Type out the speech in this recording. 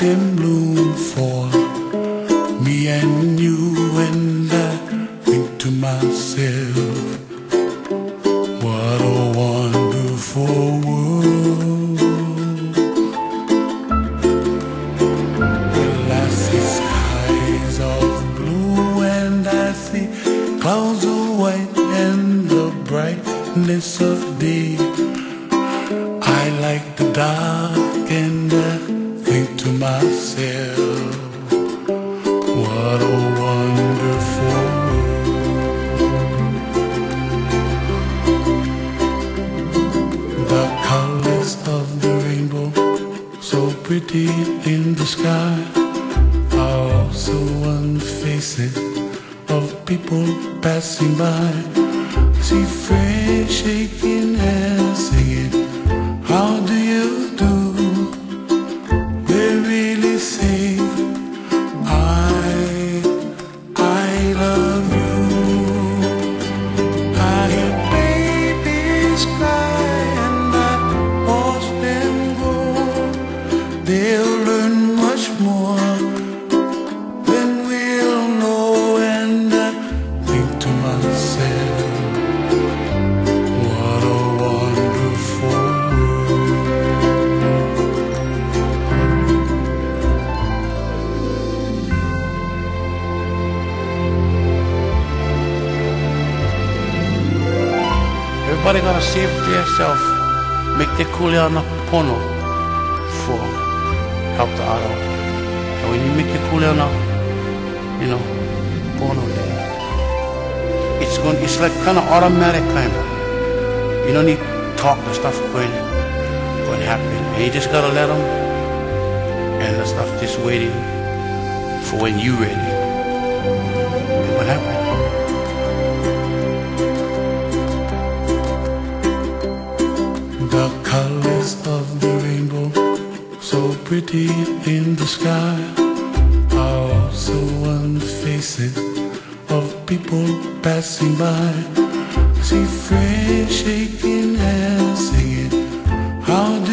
in bloom for me and you, and I think to myself, what a wonderful world. Well, I see skies of blue and I see clouds of white and the brightness of day. I like the dark and I think to myself, what a wonderful world. The colors of the rainbow, so pretty in the sky, are also on the faces of people passing by. See friends shaking hands, singing, how do you do? They really say, I love you. I hear babies cry and I watch them grow. They'll learn much more than we'll know, and I think to myself, what a wonderful world. Everybody gotta save themselves, make their kuleana na pono for help the other. And when you make your kuleana, you know, pono there, it's like kind of automatic kind of. You don't need to talk the stuff going to happen. And you just gotta let them, and the stuff just waiting for when you ready. And what happened? The colors of the rainbow, so pretty in the sky, are also on the faces of people passing by. See friends shaking hands, singing, how